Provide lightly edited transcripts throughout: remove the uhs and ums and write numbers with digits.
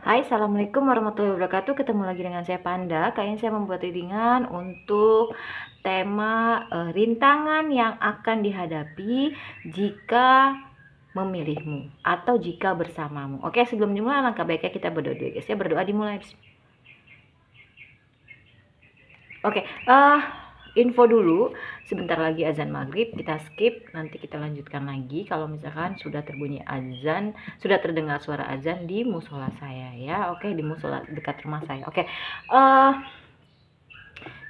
Hai, Assalamualaikum warahmatullahi wabarakatuh. Ketemu lagi dengan saya Panda. Kali ini saya membuat readingan untuk tema rintangan yang akan dihadapi jika memilihmu atau jika bersamamu. Oke, sebelum dimulai alangkah baiknya kita berdoa dulu, guys. Ya, berdoa dimulai. Oke, info dulu, sebentar lagi azan maghrib, kita skip, nanti kita lanjutkan lagi kalau misalkan sudah terbunyi azan, sudah terdengar suara azan di musola saya ya. Oke, di musola dekat rumah saya. Oke,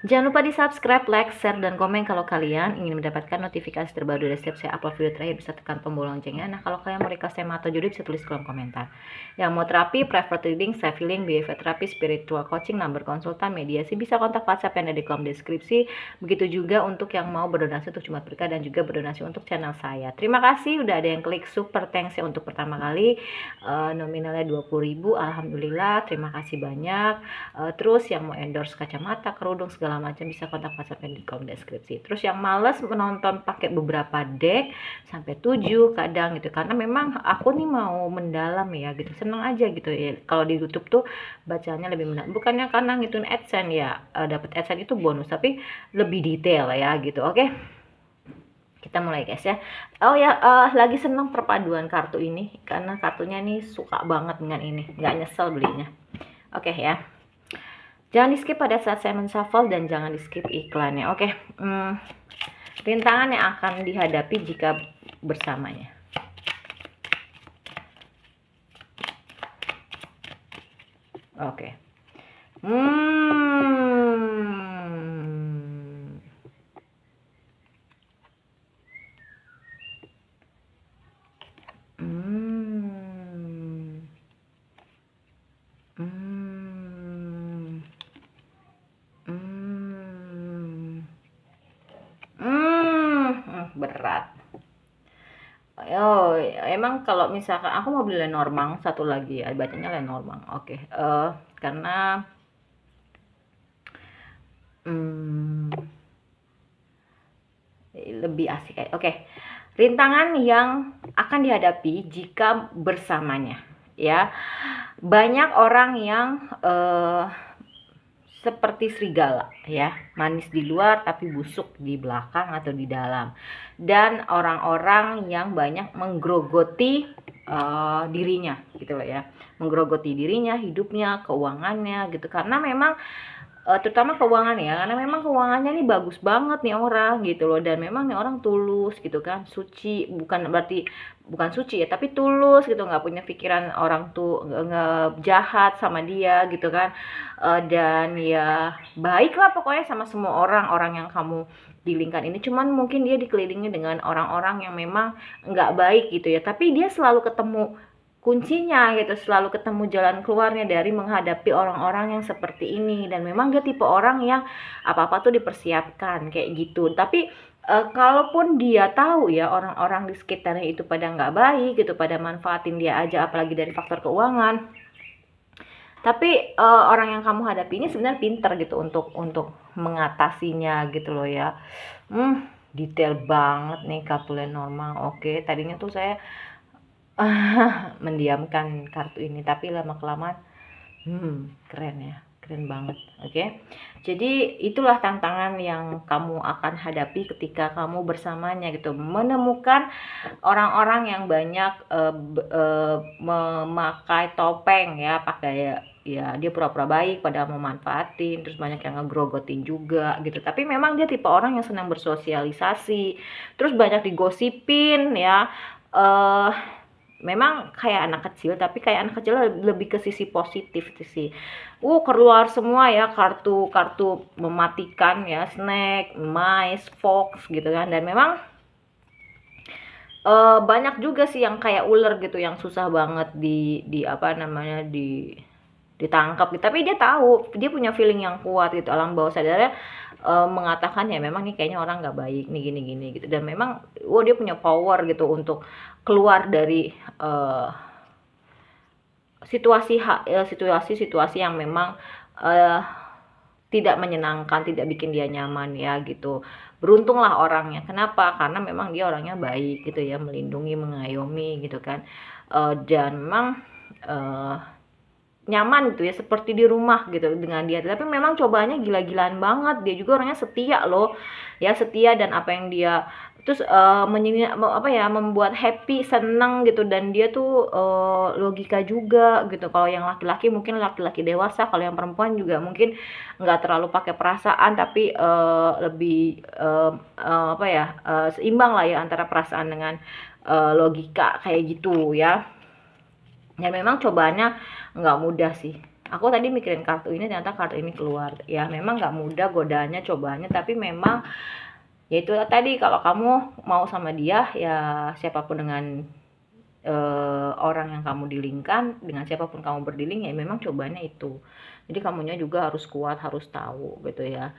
jangan lupa di subscribe, like, share, dan komen kalau kalian ingin mendapatkan notifikasi terbaru dari setiap saya upload video terakhir. Bisa tekan tombol loncengnya. Nah, kalau kalian mau request tema atau judul bisa tulis kolom komentar. Yang mau terapi, private reading, self healing, behavior therapy, spiritual coaching, nomor konsultan, mediasi, bisa kontak WhatsApp yang ada di kolom deskripsi. Begitu juga untuk yang mau berdonasi untuk Jumat Berkah dan juga berdonasi untuk channel saya. Terima kasih udah ada yang klik super thanks ya untuk pertama kali. Nominalnya 20.000, alhamdulillah, terima kasih banyak. Terus yang mau endorse kacamata, kerudung, segala macam bisa kontak WhatsApp di kolom deskripsi. Terus yang males menonton pakai beberapa deck sampai 7 kadang gitu, karena memang aku nih mau mendalam ya gitu, seneng aja gitu ya. Kalau di YouTube tuh bacanya lebih mendalam, bukannya karena ngitun AdSense ya, dapat AdSense itu bonus, tapi lebih detail ya gitu. Oke, kita mulai guys ya. Oh ya, lagi seneng perpaduan kartu ini karena kartunya nih suka banget dengan ini, nggak nyesel belinya. Oke ya, jangan di skip pada saat saya menshuffle dan jangan di skip iklannya. Oke, rintangan yang akan dihadapi jika bersamanya. Oke. Berat. Oh, emang kalau misalkan aku mau beli Lenormand satu lagi ya, bacanya Lenormand. Oke, karena lebih asik kayak. Oke. Rintangan yang akan dihadapi jika bersamanya, ya. Banyak orang yang seperti serigala ya, manis di luar tapi busuk di belakang atau di dalam. Dan orang-orang yang banyak menggerogoti dirinya gitu loh ya, menggerogoti dirinya, hidupnya, keuangannya gitu, karena memang terutama keuangan ya, karena memang keuangannya nih bagus banget nih orang gitu loh, dan memang nih orang tulus gitu kan, suci, bukan berarti bukan suci ya, tapi tulus gitu, nggak punya pikiran orang tuh nggak jahat sama dia gitu kan. Dan ya baiklah pokoknya sama semua orang yang kamu dilingkan ini, cuman mungkin dia dikelilingi dengan orang-orang yang memang nggak baik gitu ya, tapi dia selalu ketemu kuncinya gitu, selalu ketemu jalan keluarnya dari menghadapi orang-orang yang seperti ini. Dan memang dia tipe orang yang apa-apa tuh dipersiapkan kayak gitu. Tapi kalaupun dia tahu ya orang-orang di sekitarnya itu pada nggak baik gitu, pada manfaatin dia aja, apalagi dari faktor keuangan, tapi orang yang kamu hadapi ini sebenarnya pinter gitu untuk mengatasinya gitu loh ya. Detail banget nih kartu Lenormand. Oke, tadinya tuh saya mendiamkan kartu ini, tapi lama kelamaan keren ya, keren banget. Oke, jadi itulah tantangan yang kamu akan hadapi ketika kamu bersamanya gitu, menemukan orang-orang yang banyak memakai topeng ya, pakai ya dia pura-pura baik padahal memanfaatin, terus banyak yang ngegrogotin juga gitu. Tapi memang dia tipe orang yang senang bersosialisasi, terus banyak digosipin ya. Memang kayak anak kecil, tapi kayak anak kecil lebih ke sisi positif sih. Keluar semua ya kartu-kartu mematikan ya, snake, mice, fox gitu kan. Dan memang banyak juga sih yang kayak ular gitu, yang susah banget di apa namanya ditangkap gitu. Tapi dia tahu, dia punya feeling yang kuat gitu, alam bawah sadarnya mengatakan ya memang nih kayaknya orang nggak baik nih, gini-gini gitu. Dan memang dia punya power gitu untuk keluar dari situasi-situasi yang memang tidak menyenangkan, tidak bikin dia nyaman ya gitu. Beruntunglah orangnya. Kenapa? Karena memang dia orangnya baik gitu ya, melindungi, mengayomi gitu kan. Dan memang nyaman gitu ya, seperti di rumah gitu dengan dia. Tapi memang cobaannya gila-gilaan banget. Dia juga orangnya setia loh, ya setia, dan apa yang dia terus apa ya, membuat happy, seneng gitu, dan dia tuh logika juga gitu. Kalau yang laki-laki mungkin laki-laki dewasa, kalau yang perempuan juga mungkin nggak terlalu pakai perasaan, tapi lebih apa ya, seimbang lah ya antara perasaan dengan logika kayak gitu ya. Dan memang cobaannya nggak mudah sih. Aku tadi mikirin kartu ini, ternyata kartu ini keluar. Ya memang nggak mudah godaannya, cobaannya, tapi memang ya itu tadi, kalau kamu mau sama dia ya, siapapun dengan orang yang kamu dilingkan, dengan siapapun kamu berdiling, ya memang cobaannya itu. Jadi kamunya juga harus kuat, harus tahu gitu ya.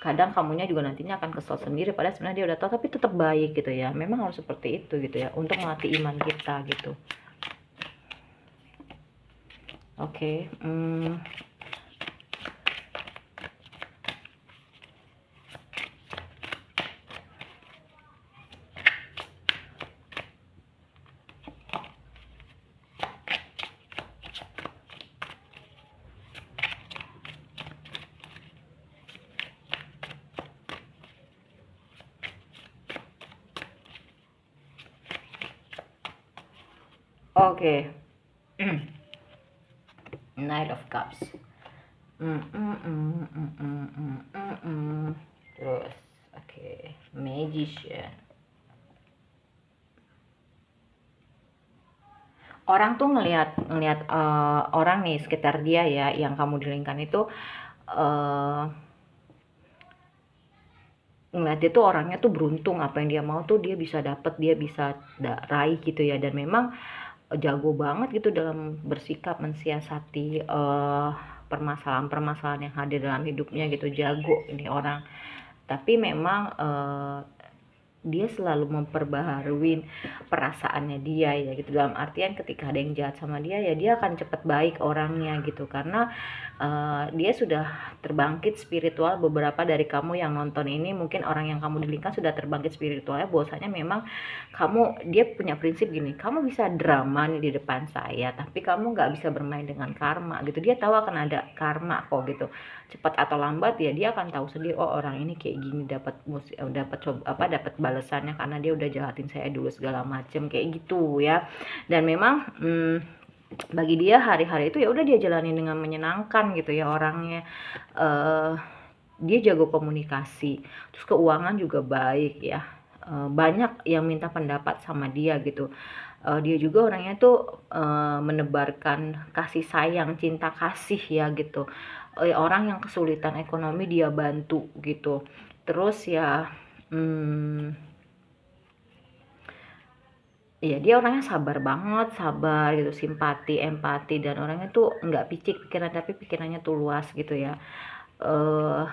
Kadang kamunya juga nantinya akan kesel sendiri, padahal sebenarnya dia udah tahu tapi tetap baik gitu ya. Memang harus seperti itu gitu ya, untuk melatih iman kita gitu. Oke, oke. Knight of Cups. Terus, oke, Magician. Orang tuh ngelihat ngelihat orang nih sekitar dia ya, yang kamu dilingkan itu, uh, ngeliat dia tuh orangnya tuh beruntung, apa yang dia mau tuh dia bisa dapet, dia bisa raih gitu ya. Dan memang jago banget gitu dalam bersikap mensiasati permasalahan-permasalahan yang hadir dalam hidupnya gitu, jago ini orang. Tapi memang dia selalu memperbaharui perasaannya dia ya gitu, dalam artian ketika ada yang jahat sama dia ya dia akan cepet baik orangnya gitu, karena dia sudah terbangkit spiritual. Beberapa dari kamu yang nonton ini, mungkin orang yang kamu dilingkan sudah terbangkit spiritualnya, bahwasanya memang dia punya prinsip gini, kamu bisa drama nih di depan saya, tapi kamu nggak bisa bermain dengan karma gitu. Dia tahu akan ada karma kok gitu, cepat atau lambat ya dia akan tahu sendiri, oh orang ini kayak gini, dapat balasannya karena dia udah jahatin saya dulu segala macem kayak gitu ya. Dan memang bagi dia hari-hari itu ya udah dia jalanin dengan menyenangkan gitu ya orangnya. Dia jago komunikasi, terus keuangan juga baik ya. Banyak yang minta pendapat sama dia gitu. Dia juga orangnya tuh menebarkan kasih sayang, cinta kasih ya gitu. Orang yang kesulitan ekonomi dia bantu gitu. Terus ya ya dia orangnya sabar banget, sabar gitu, simpati, empati, dan orangnya tuh nggak picik pikiran, tapi pikirannya tuh luas gitu ya. eh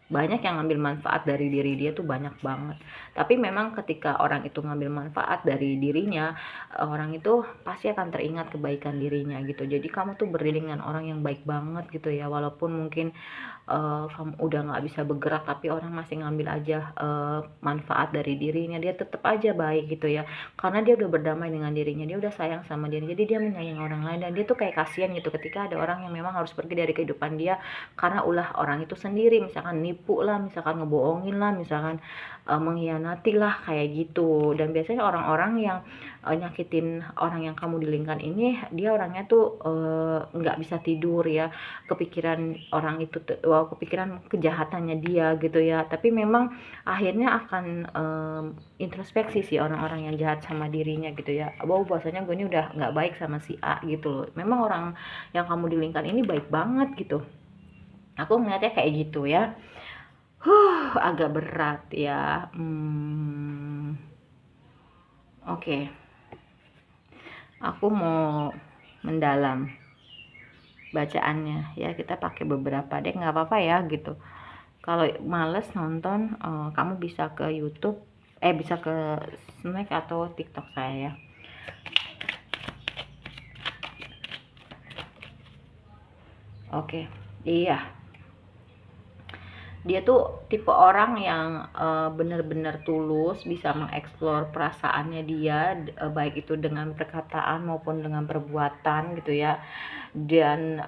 Banyak yang ngambil manfaat dari diri dia tuh, banyak banget. Tapi memang ketika orang itu ngambil manfaat dari dirinya, orang itu pasti akan teringat kebaikan dirinya gitu. Jadi kamu tuh berdiri dengan orang yang baik banget gitu ya, walaupun mungkin kamu udah nggak bisa bergerak, tapi orang masih ngambil aja manfaat dari dirinya, dia tetap aja baik gitu ya, karena dia udah berdamai dengan dirinya, dia udah sayang sama diri, jadi dia menyayangi orang lain. Dan dia tuh kayak kasihan gitu ketika ada orang yang memang harus pergi dari kehidupan dia karena ulah orang itu sendiri, misalkan nipu lah, misalkan ngebohongin lah, misalkan mengkhianati lah kayak gitu. Dan biasanya orang-orang yang nyakitin orang yang kamu dilingkan ini, dia orangnya tuh nggak bisa tidur ya, kepikiran orang itu, kepikiran kejahatannya dia gitu ya. Tapi memang akhirnya akan introspeksi sih orang-orang yang jahat sama dirinya gitu ya, bahwasanya gue ini udah nggak baik sama si A gitu loh. Memang orang yang kamu dilingkan ini baik banget gitu, aku ngeliatnya kayak gitu ya. Agak berat ya. Oke. Aku mau mendalam bacaannya ya, kita pakai beberapa deh, nggak apa-apa ya gitu. Kalau males nonton, kamu bisa ke YouTube, bisa ke Snack atau TikTok saya ya. Oke, iya. Dia tuh tipe orang yang bener-bener tulus, bisa mengeksplor perasaannya dia, baik itu dengan perkataan maupun dengan perbuatan gitu ya. dan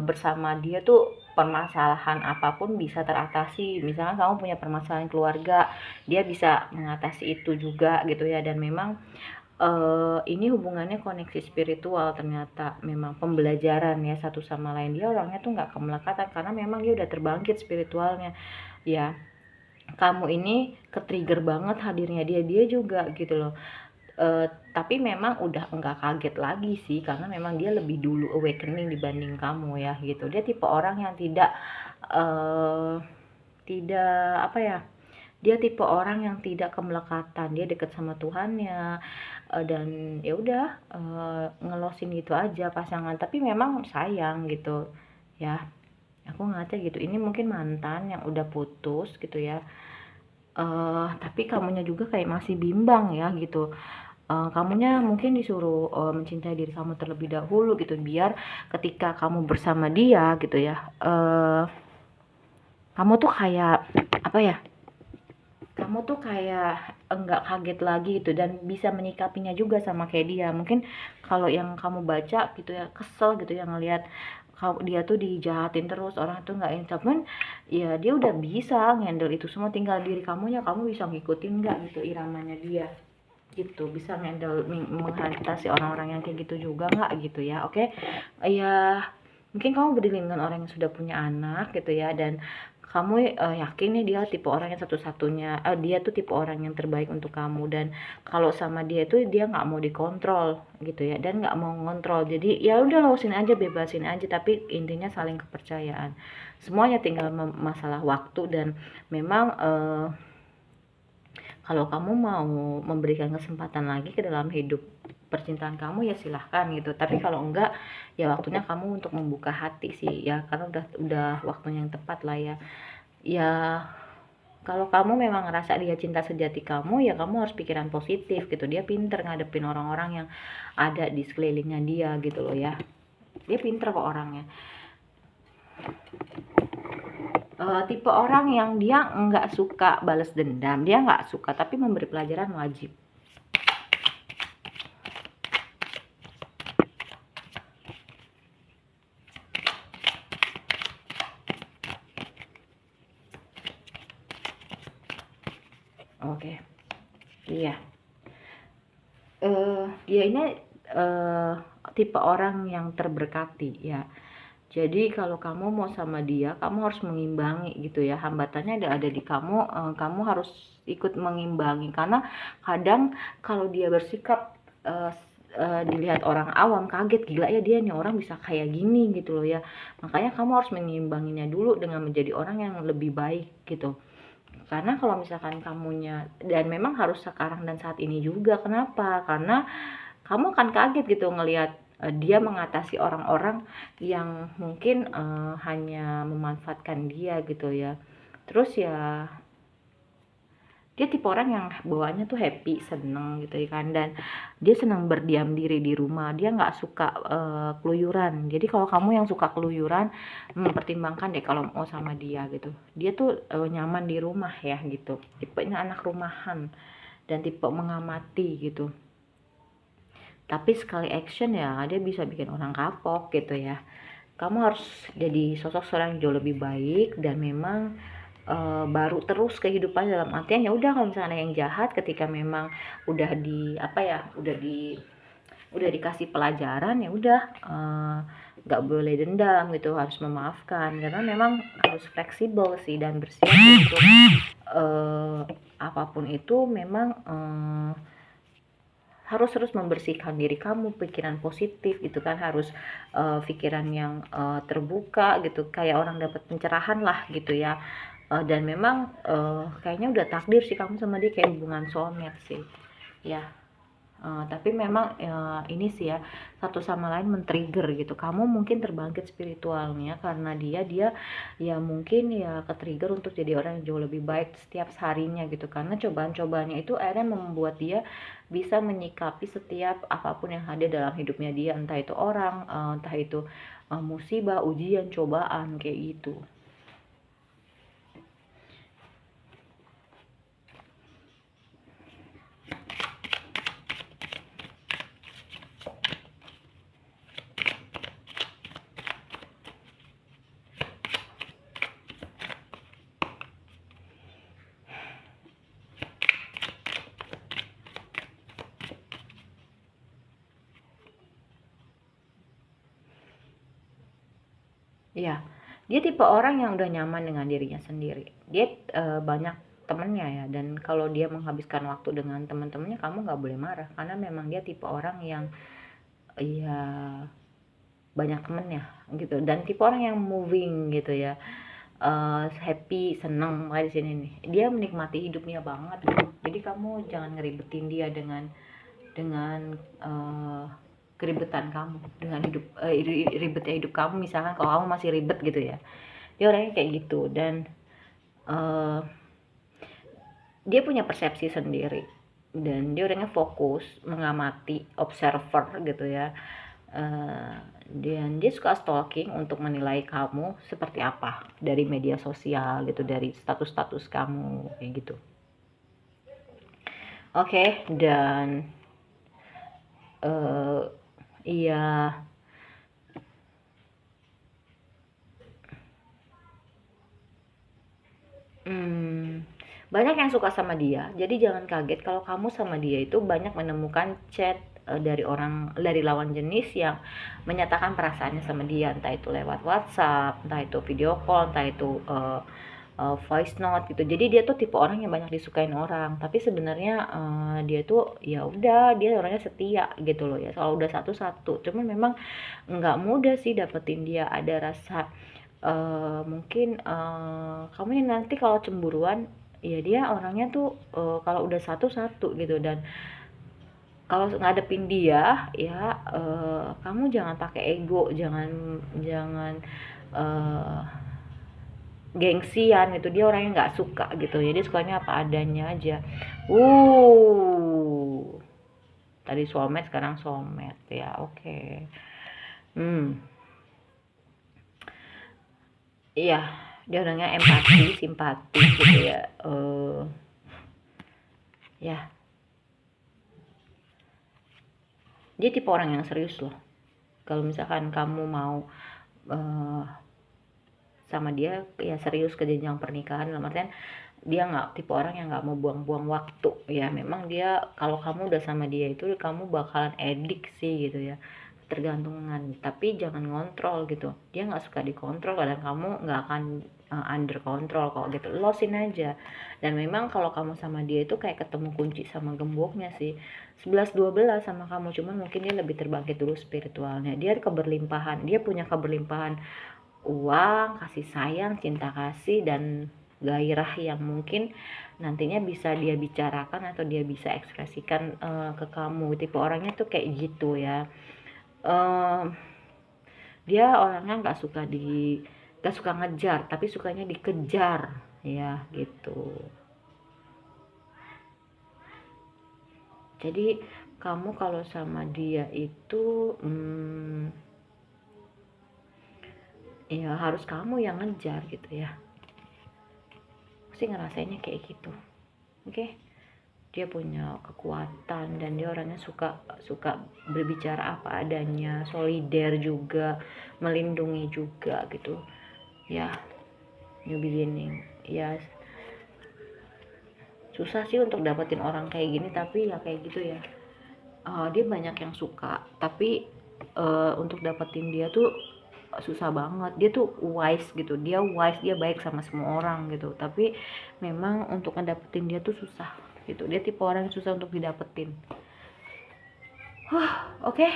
bersama dia tuh permasalahan apapun bisa teratasi. Misalnya kamu punya permasalahan keluarga, dia bisa mengatasi itu juga gitu ya. Dan memang ini hubungannya koneksi spiritual, ternyata memang pembelajaran ya satu sama lain. Dia orangnya tuh nggak kemelekatan karena memang dia udah terbangkit spiritualnya ya. Kamu ini ke-trigger banget hadirnya dia juga gitu loh. Tapi memang udah nggak kaget lagi sih karena memang dia lebih dulu awakening dibanding kamu ya gitu. Dia tipe orang yang tidak apa ya, dia tipe orang yang tidak kemelekatan, dia deket sama Tuhannya, dan ya udah, ngelosin gitu aja pasangan, tapi memang sayang gitu ya. Aku ngaca gitu, ini mungkin mantan yang udah putus gitu ya, tapi kamunya juga kayak masih bimbang ya gitu. Kamunya mungkin disuruh mencintai diri kamu terlebih dahulu gitu, biar ketika kamu bersama dia gitu ya, kamu tuh kayak apa ya, kamu tuh kayak enggak kaget lagi gitu dan bisa menyikapinya juga sama kayak dia. Mungkin kalau yang kamu baca gitu ya, kesel gitu ya ngelihat dia tuh dijahatin terus, orang tuh nggak insaf. Cuman ya dia udah bisa ngendel itu semua, tinggal diri kamunya, kamu bisa ngikutin nggak gitu iramanya dia gitu, bisa ngendel mengatasi orang-orang yang kayak gitu juga nggak gitu ya. Oke, ya mungkin kamu berdiri dengan orang yang sudah punya anak gitu ya, dan kamu yakin nih dia tipe orang yang satu-satunya, dia tuh tipe orang yang terbaik untuk kamu, dan kalau sama dia tuh dia nggak mau dikontrol gitu ya, dan nggak mau ngontrol. Jadi ya udah lausin aja, bebasin aja, tapi intinya saling kepercayaan. Semuanya tinggal masalah waktu. Dan memang kalau kamu mau memberikan kesempatan lagi ke dalam hidup percintaan kamu ya silahkan gitu, tapi kalau enggak ya waktunya kamu untuk membuka hati sih ya, karena udah waktunya yang tepat lah ya. Ya kalau kamu memang ngerasa dia cinta sejati kamu, ya kamu harus pikiran positif gitu. Dia pinter ngadepin orang-orang yang ada di sekelilingnya dia gitu loh ya. Dia pinter kok orangnya. Tipe orang yang dia nggak suka balas dendam, dia nggak suka, tapi memberi pelajaran wajib. Oke, iya. Dia ini tipe orang yang terberkati ya. Jadi kalau kamu mau sama dia, kamu harus mengimbangi gitu ya. Hambatannya ada di kamu, kamu harus ikut mengimbangi, karena kadang kalau dia bersikap dilihat orang awam kaget, gila ya dia nih orang bisa kayak gini gitu loh ya. Makanya kamu harus mengimbanginya dulu dengan menjadi orang yang lebih baik gitu. Karena kalau misalkan kamunya, dan memang harus sekarang dan saat ini juga, kenapa? Karena kamu akan kaget gitu ngelihat dia mengatasi orang-orang yang mungkin hanya memanfaatkan dia gitu ya. Terus ya dia tipe orang yang bawaannya tuh happy, seneng gitu ya kan, dan dia senang berdiam diri di rumah, dia nggak suka keluyuran. Jadi kalau kamu yang suka keluyuran, mempertimbangkan deh kalau mau sama dia gitu. Dia tuh nyaman di rumah ya gitu, tipenya anak rumahan dan tipe mengamati gitu. Tapi sekali action ya dia bisa bikin orang kapok gitu ya. Kamu harus jadi sosok seorang yang jauh lebih baik, dan memang baru terus kehidupan, dalam artian ya udah kalau misalnya yang jahat, ketika memang udah di apa ya, udah dikasih pelajaran, ya udah nggak boleh dendam gitu, harus memaafkan, karena memang harus fleksibel sih dan bersiap untuk apapun itu. Memang harus terus membersihkan diri kamu, pikiran positif gitu kan, harus pikiran yang terbuka gitu, kayak orang dapat pencerahan lah gitu ya. Dan memang kayaknya udah takdir sih kamu sama dia, kayak hubungan soulmate sih ya. Tapi memang ini sih ya, satu sama lain men-trigger gitu. Kamu mungkin terbangkit spiritualnya karena dia ya mungkin ya ke-trigger untuk jadi orang yang jauh lebih baik setiap harinya gitu. Karena cobaan-cobaannya itu akhirnya membuat dia bisa menyikapi setiap apapun yang hadir dalam hidupnya dia, entah itu orang, entah itu musibah, ujian, cobaan kayak gitu. Iya, dia tipe orang yang udah nyaman dengan dirinya sendiri. Dia banyak temennya ya, dan kalau dia menghabiskan waktu dengan teman-temannya, kamu nggak boleh marah karena memang dia tipe orang yang ya banyak temennya gitu, dan tipe orang yang moving gitu ya, happy, seneng kayak di sini nih. Dia menikmati hidupnya banget gitu. Jadi kamu jangan ngeribetin dia dengan keribetan kamu, dengan ribetnya hidup kamu. Misalkan kalau kamu masih ribet gitu ya, dia orangnya kayak gitu. Dan uh, dia punya persepsi sendiri, dan dia orangnya fokus, mengamati, observer gitu ya. uh, dan dia suka stalking untuk menilai kamu seperti apa dari media sosial gitu, dari status-status kamu kayak gitu. Oke, dan iya, banyak yang suka sama dia. Jadi jangan kaget kalau kamu sama dia itu banyak menemukan chat dari dari lawan jenis yang menyatakan perasaannya sama dia, entah itu lewat WhatsApp, entah itu video call, entah itu voice note gitu. Jadi dia tuh tipe orang yang banyak disukain orang, tapi sebenarnya dia tuh ya udah, dia orangnya setia gitu loh ya. Kalau udah satu-satu, cuman memang nggak mudah sih dapetin dia. Ada rasa mungkin kamu ini nanti kalau cemburuan, ya dia orangnya tuh kalau udah satu-satu gitu. Dan kalau ngadepin dia ya, kamu jangan pakai ego, jangan jangan uh, gengsian gitu. Dia orangnya nggak suka gitu, jadi sukanya apa adanya aja. Tadi soulmate, sekarang soulmate ya. Oke. Iya, dia orangnya empati, simpati gitu ya. Ya, dia tipe orang yang serius loh. Kalau misalkan kamu mau uh, sama dia, ya serius ke jenjang pernikahan. Dalam artian dia nggak tipe orang yang nggak mau buang-buang waktu ya. Memang dia, kalau kamu udah sama dia itu kamu bakalan edik sih gitu ya, tergantungan. Tapi jangan ngontrol gitu, dia nggak suka dikontrol, dan kamu nggak akan under control kok gitu. Losin aja. Dan memang kalau kamu sama dia itu kayak ketemu kunci sama gemboknya sih, 11-12 sama kamu. Cuman mungkin dia lebih terbangkit dulu spiritualnya. Dia keberlimpahan, dia punya keberlimpahan uang, kasih sayang, cinta kasih, dan gairah yang mungkin nantinya bisa dia bicarakan atau dia bisa ekspresikan ke kamu. Tipe orangnya tuh kayak gitu ya. uh, dia orangnya nggak suka ngejar, tapi sukanya dikejar ya gitu. Jadi kamu kalau sama dia itu ya harus kamu yang ngejar gitu ya. Pasti ngerasainnya kayak gitu. Oke. Dia punya kekuatan, dan dia orangnya suka suka berbicara apa adanya, solider juga, melindungi juga gitu ya. New beginning ya. Susah sih untuk dapetin orang kayak gini, tapi ya kayak gitu ya. Dia banyak yang suka, tapi untuk dapetin dia tuh susah banget. Dia tuh wise gitu, dia baik sama semua orang gitu, tapi memang untuk ngedapetin dia tuh susah gitu. Dia tipe orang yang susah untuk didapetin. Oke.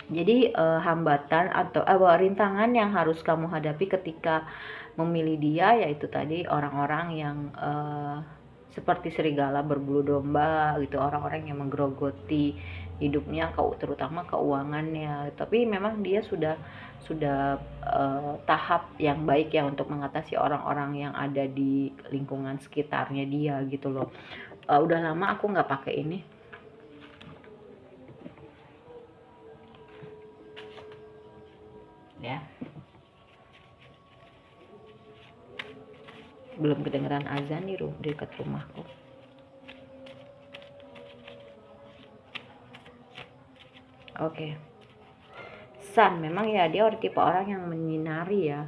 Jadi hambatan atau rintangan yang harus kamu hadapi ketika memilih dia, yaitu tadi orang-orang yang seperti serigala berbulu domba gitu, orang-orang yang menggerogoti hidupnya, terutama keuangannya. Tapi memang dia sudah tahap yang baik ya untuk mengatasi orang-orang yang ada di lingkungan sekitarnya dia gitu loh. Udah lama aku nggak pakai ini ya. Belum kedengeran azan di dekat rumahku. Oke. Sun memang ya, dia tipe orang yang menyinari ya,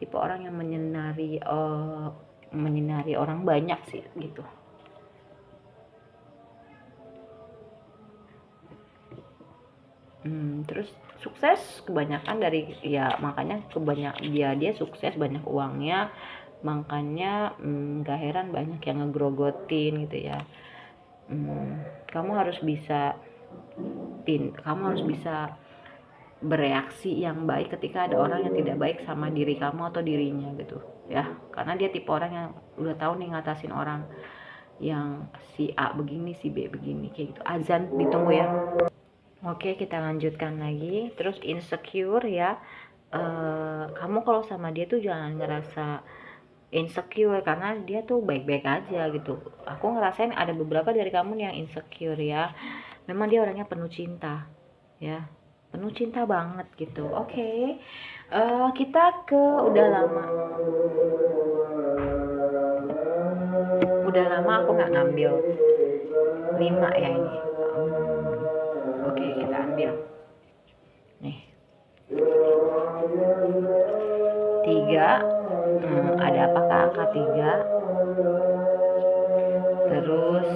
tipe orang yang menyinari orang banyak sih gitu. Terus sukses kebanyakan dari ya, makanya dia sukses, banyak uangnya, makanya gak heran banyak yang ngegrogotin gitu ya. Kamu harus bisa bereaksi yang baik ketika ada orang yang tidak baik sama diri kamu atau dirinya gitu ya, karena dia tipe orang yang udah tahu nih ngatasin orang yang si A begini, si B begini, kayak gitu. Azan ditunggu ya. Oke, kita lanjutkan lagi. Terus insecure ya, kamu kalau sama dia tuh jangan ngerasa insecure karena dia tuh baik-baik aja gitu. Aku ngerasain ada beberapa dari kamu yang insecure ya, memang dia orangnya penuh cinta ya, penuh cinta banget gitu. Oke, kita ke udah lama aku nggak ngambil 5 ya ini. Oke, kita ambil nih 3. Ada apakah angka 3, terus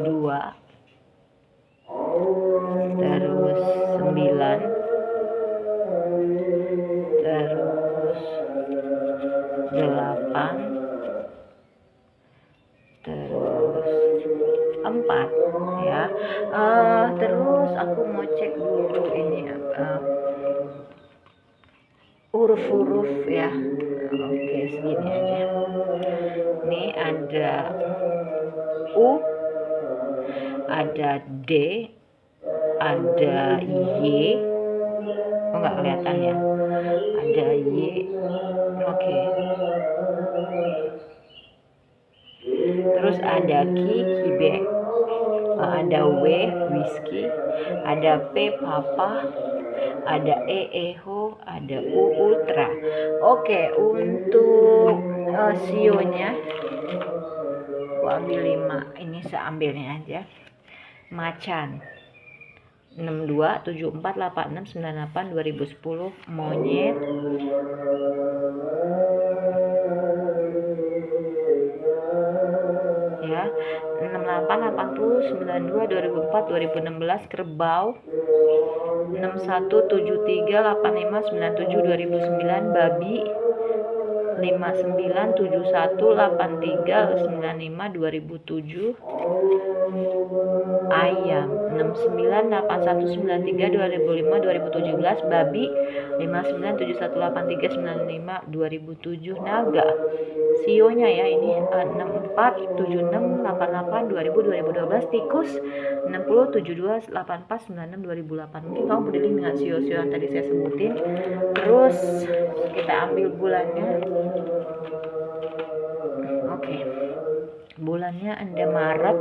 2, terus 9, terus 8, terus 4 ya. Terus aku mau cek dulu ini huruf-huruf ya. Oke, segini aja. Nih ada U, ada D, ada Y. Oh, nggak kelihatan ya. Ada Y. Oke. Terus ada kibek, ada W whisky, ada P papa, ada eho, ada ultra. Oke, untuk sionya aku ambil 5. Ini seambilnya aja. Macan 62 74 86 98 2010. Monyet ya 68 80 92 2004 2016. Kerbau 61 73 85 97 2009. Babi 59 71 83 95 2007. Ayam 69 81 93 2005 2017. Babi 59 71 83 95 2007. Naga sionya ya ini 64 76 88 2000 2012. Tikus 60 72 84 96 2008. Mungkin kamu berdiri dengan sio-sio yang tadi saya sebutin. Terus kita ambil bulannya. Oke, bulannya Anda Maret,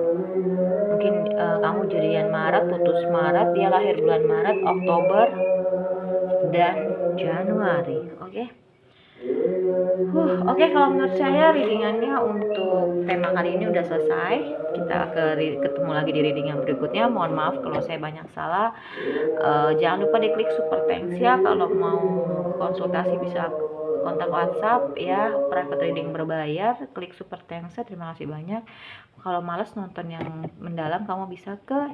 mungkin kamu jadian Maret, putus Maret, dia lahir bulan Maret, Oktober, dan Januari. Oke, kalau menurut saya readingannya untuk tema kali ini udah selesai. Kita ketemu lagi di reading yang berikutnya. Mohon maaf kalau saya banyak salah. Jangan lupa diklik super thanks ya. Kalau mau konsultasi bisa kontak WhatsApp ya, private reading berbayar. Klik super thanks ya. Terima kasih banyak. Kalau males nonton yang mendalam, kamu bisa ke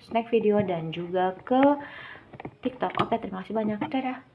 snack video dan juga ke TikTok. Oke, terima kasih banyak. Dadah.